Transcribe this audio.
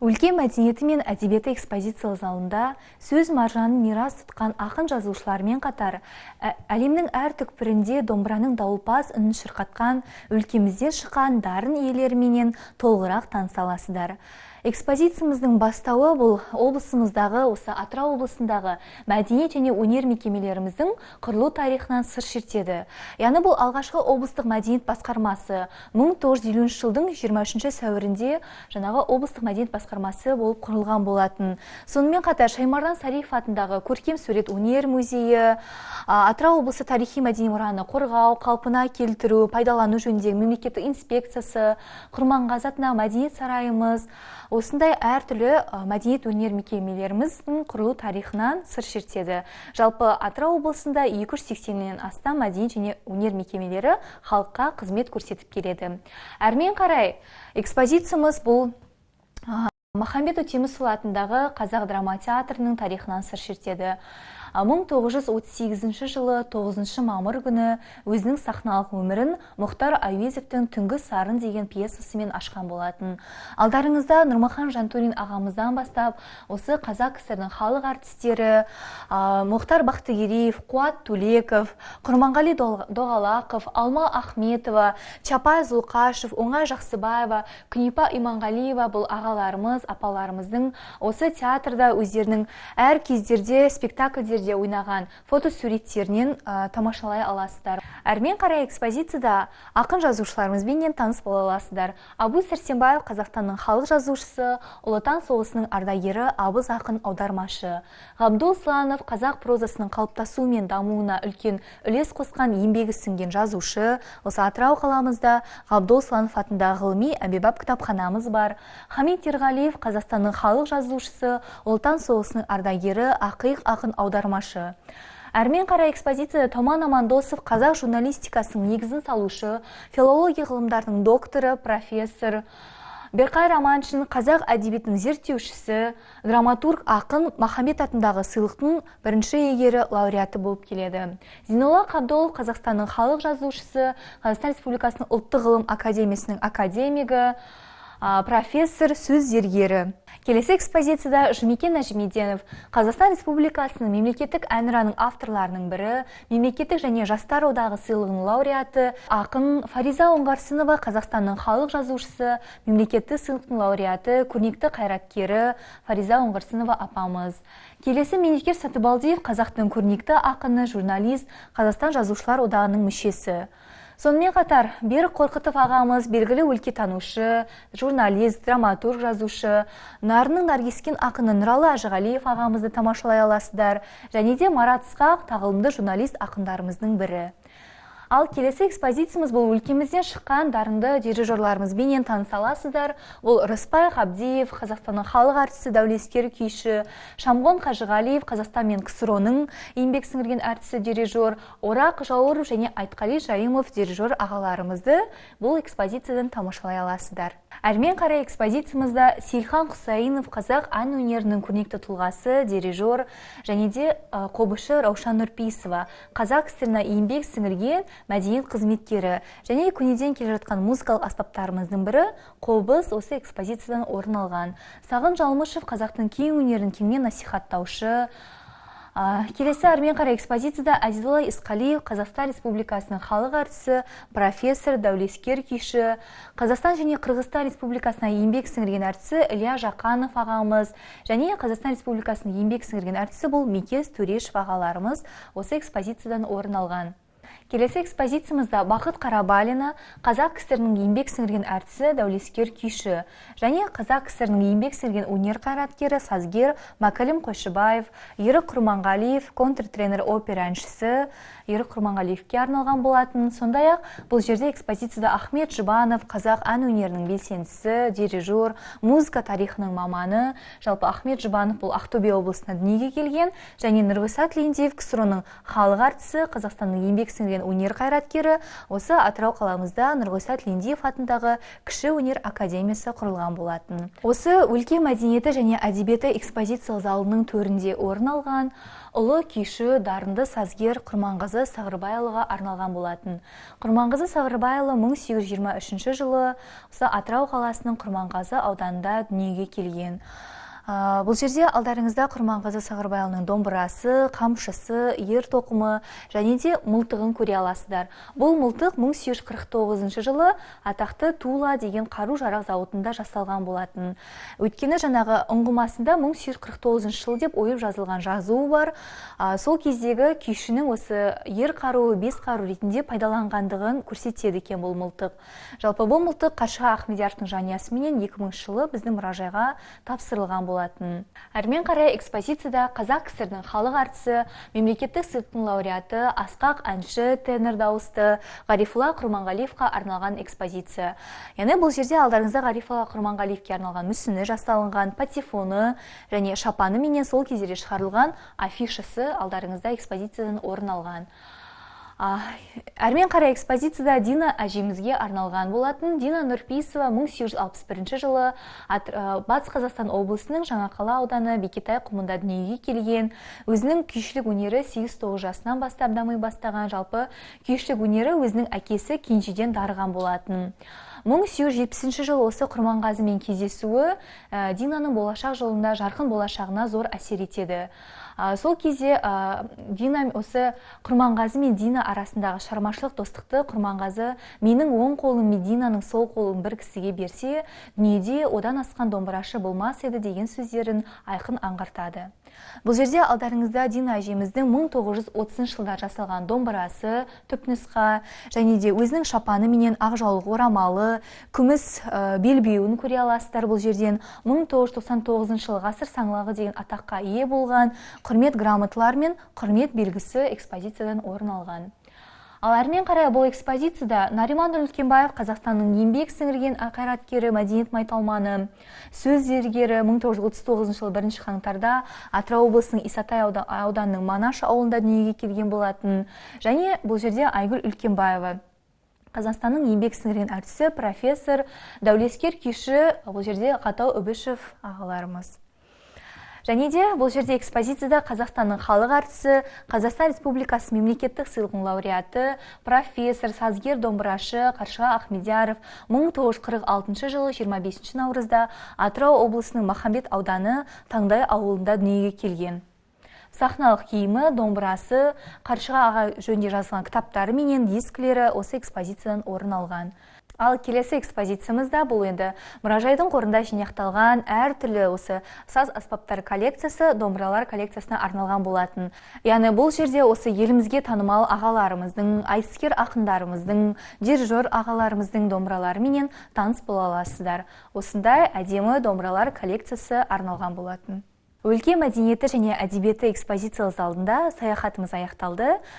Өлке мәдениеті мен әдебиеті экспозициялық залында сөз маржанын мирас тұтқан ақын жазушылармен қатар әлемнің әр түкпірінде домбыраның дауылпаз үнін шырқатқан өлкемізден шыққан дарын иелеріменен толығырақ таныса аласыздар. Экспозициямыздың бастауы бұл облысымыздағы, осы Атырау облысындағы мәдениет және өнер мекемелеріміздің құрылу тарихынан сыр шертеді. Яғни бұл алғашқы облыстық мәдениет басқармасы 1950 жылдың 23 сәуірінде жаңағы облыстық мәдениет басқармасы болып құрылған болатын. Сонымен қатар Шаймардан Сариф атындағы көркем сурет өнер музейі, Атырау облысы тарихи мәдени мұраны қорғау, қалпына келтіру, пайдалану жөніндегі мемлекеттік инспекциясы, Құрманғазы атындағы мәдениет сарайымыз, осындай әртүрлі мәдениет өнер мекемелеріміздің құрылу тарихынан сыр шертеді. Жалпы Атырау облысында 280-нен астам мәдениет және өнер мекемелері халыққа қызмет көрсетіп келеді. Әрмен қарай экспозициямыз бұл Махамбет Өтемісұлы атындағы Қазақ драма театрының тарихынан сыр шертеді. 1938 жылы 9 мамыр күні өзінің сахналық өмірін Мұхтар Әуезовтің Түнгі сарын деген пьесасымен ашқан болатын. Алдарыңызда Нұрмахан Жантөрин ағамыздан бастап, осы Қазақ КСР-дің халық артистері Мұхтар Бақтыгереев, Қуат Төлеков, Құрманғали Доғалақов, Алма Ахметова, Чапай Зұлқашев, Оңай Жақсыбаева, Күнипа Иманғалиева бұл ағаларымыз, апаларымыздың осы театрда өздерінің әр кездерде спектакльдерде ойнаған фотосуреттерінен тамашалай аласыздар. Әрмен қарай экспозицияда ақын жазушыларымызбенен таныс бола аласыздар. Абу Сәрсенбаев Қазақстанның халық жазушысы, Ұлы Отан соғысының ардагері, абыз ақын аудармашы. Ғабдол Сланов қазақ прозасының қалыптасуы мен дамуына үлкен үлес қосқан еңбегі сіңген жазушы. Осы Атырау қаламызда Ғабдол Сланов атындағы ғылыми әмбебап кітапханамыз бар. Хамит Ерғалиев Қазақстанның халық жазушысы, Ұлы Отан соғысының ардагері, ақиық ақын аудармашы. Әрмен қарай экспозицияда Томан Амандосов қазақ журналистикасының негізін салушы, филология ғылымдарының докторы, профессор, Берқай Романшин қазақ әдебиетінің зерттеушісі, драматург ақын Махамбет атындағы сыйлықтың бірінші иегері лауреаты болып келеді. Зейнолла Қабдолов Қазақстанның халық жазушысы, Қазақстан Республикасының ұлттық ғылым академиясының академигі, профессор, сөз зергері. Келесі экспозицияда Жұмекен Нәжімеденов Қазақстан Республикасының мемлекеттік әнұранның авторларының бірі, мемлекеттік және жастар одағы сыйлығының лауреаты, ақын Фариза Оңғарсынова Қазақстанның халық жазушысы, мемлекеттік сыйлықтың лауреаты, көрнекті қайраткері Фариза Оңғарсынова апамыз. Келесі Меңдекер Сатыбалдиев қазақтың көрнекті ақыны, журналист, Қазақстан жазушылар одағының мүшесі. Сонымен қатар Берік Қорқытов ағамыз белгілі өлкетанушы, журналист, драматург, жазушы, Нарының Наргескен ақыны Нұралы Әжіғалиев ағамызды тамашалай аласыздар, және де Марат Ысқақ тағылымды журналист ақындарымыздың бірі. Ал келесі экспозициямыз бұл өлкемізден шыққан дарынды дирижерларымызбенен таныса аласыздар. Ол Рысбай Ғабдиев, Қазақстанның халық артисі, дәулескер күйші, Шамғон Қажығалиев, Қазақстан мен КСР-ның еңбек сіңірген артисі, дирижер, Орақ Жауров және Айтқали Жайымов дирижер ағаларымызды бұл экспозициядан тамашалай аласыздар. Әрмен қарай экспозициямызда Сейлхан Құсайынов қазақ ән өнерінің көрнекті тұлғасы, дирижер, және де қобызшы Раушан Нұрпейісова қазақ КСР-на еңбек сіңірген мәдениет қызметкері және көнеден келе жатқан музыкалық аспаптарымыздың бірі қобыз осы экспозициядан орын алған. Сағын Жалмышев қазақтың күй өнерін кеңінен насихаттаушы. Келесі әрмен қарай экспозицияда Азизолла Исқалиев Қазақстан Республикасының халық артисі, профессор, дәулескер күйші, Қазақстан және Қырғызстан Республикасына еңбек сіңірген артисі Илья Жақанов ағамыз, және Қазақстан Республикасының еңбек сіңірген артисі бұл Мекес Төрешев ағаларымыз осы экспозициядан орын алған. Келесі экспозициямызда Бақыт Қарабалина қазақ КСР-ның еңбек сіңірген артисі, дәулескер күйші, және қазақ КСР-ның еңбек сіңірген өнер қайраткері, сазгер Мәкәлім Қойшыбаев, Ерік Құрманғалиев, контртренер опера әншісі Ерік Құрманғалиевке арналған болатын. Сондай-ақ бұл жерде экспозицияда Ахмет Жұбанов қазақ ән өнерінің белсендісі, дирижер, музыка тарихының маманы. Жалпы Ахмет Жұбанов бұл Ақтөбе облысына дүниеге келген, және Нұрғиса Тілендиев КСР-ның халық артисі, Қазақстанның еңбек сіңірген сіңірген өнер қайраткері, осы Атырау қаламызда Нұрғиса Тілендиев атындағы Кіші өнер академиясы құрылған болатын. Осы өлке мәдениеті және әдебиеті экспозициялық залының төрінде орын алған ұлы күйші дарынды сазгер Құрманғазы Сағырбайұлыға арналған болатын. Құрманғазы Сағырбайұлы 1823 жылы осы Атырау қаласының Құрманғазы ауданында дүниеге келген. Бұл жерде алдарыңызда Құрманғазы Сағырбайұлының домбырасы, қамшысы, ер тоқымы және де мылтығын көре аласыздар. Бұл мылтық 1849 жылы атақты Тула деген қару-жарақ зауытында жасалған болатын. Өйткені жаңағы ұңғымасында 1849 жыл деп ойып жазылған жазуы бар. Сол кездегі күйшінің осы ер қаруы, бес қару ретінде пайдаланғандығын көрсетеді екен бұл мылтық. Жалпы бұл мылтық Қаршыға Ахмедияровтың жанұясымен 2000 жылы біздің мұражайға тапсырылған болатын. Әрмен қарай экспозицияда Қазақ КСР-дің халық әртісі, мемлекеттік сыйлықтың лауреаты, асқақ әнші, тенор дауысты Ғарифолла Құрманғалиевқа арналған экспозиция. Яғни бұл жерде алдарыңызда Ғарифолла Құрманғалиевке арналған мүсіні жасалынған, патефоны және шапаны менен сол кездері шығарылған афишасы алдарыңызда экспозициядан орын алған. Әрмен қарай экспозицияда Дина әжемізге арналған болатын. Дина Нұрпейісова 1861 жылы Батыс Қазақстан облысының Жаңақала ауданы Бекетай құмында дүниеге келген. Өзінің күйшілік өнері 8-9 жасынан бастап дами бастаған. Жалпы күйшілік өнері өзінің әкесі кенжеден дарыған болатын. 1870 жылы осы Құрманғазымен кездесуі Динаның болашақ жолында жарқын болашағына зор әсер етеді. Сол кезде Дина осы Құрманғазы мен Дина арасындағы шығармашылық достықты Құрманғазы менің оң қолым мен Динаның сол қолын бір кісіге берсе, дүниеде одан асқан домбырашы болмас еді деген сөздерін айқын аңғартады. Бұл жерде алдарыңызда Дина әжеміздің 1930 жылдар жасалған домбырасы, түпнұсқа және де өзінің шапаны менен ақ жаулық орамалы, күміс белбеуін көре аласыздар. Бұл жерден 1999 жылы ғасыр саңлағы деген атаққа ие болған құрмет грамоталар мен құрмет белгісі экспозициядан орын алған. Ал әрмен қарай бұл экспозицияда Нариман Үлкенбаев, Қазақстанның еңбек сіңірген қайраткері, мәдениет майталманы, сөз зергері 1939 жылы 1 қаңтарда Атырау облысының Исатай ауданының Манаш ауылында дүниеге келген болатын. Және бұл жерде Айгүл Үлкенбаева, Қазақстанның еңбек сіңірген әртісі, профессор, дәулескер күйші, бұл жерде Қатау Үбішев ағаларымыз. Және де бұл жерде экспозицияда Қазақстанның халық әртісі, Қазақстан Республикасы мемлекеттік сыйлығының лауреаты, профессор, сазгер, домбырашы Қаршыға Ахмедияров 1946 жылы 25 наурызда Атырау облысының Махамбет ауданы Таңдай ауылында дүниеге келген. Сахналық киімі, домбырасы, Қаршыға аға жөнінде жазылған кітаптары менен дискілері осы экспозициядан орын алған. Ал келесі экспозициямызда бұл енді мұражайдың қорында жинақталған әртүрлі осы саз аспаптар коллекциясы, домбыралар коллекциясына арналған болатын. Яғни бұл жерде осы елімізге танымал ағаларымыздың, айтыскер ақындарымыздың, дирижер ағаларымыздың домбыралары менен таныс бола аласыздар. Осындай әдемі домбыралар коллекциясы арналған болатын. Өлке мәдениеті және әдебиеті экспозициялық залында саяхатымыз аяқталды.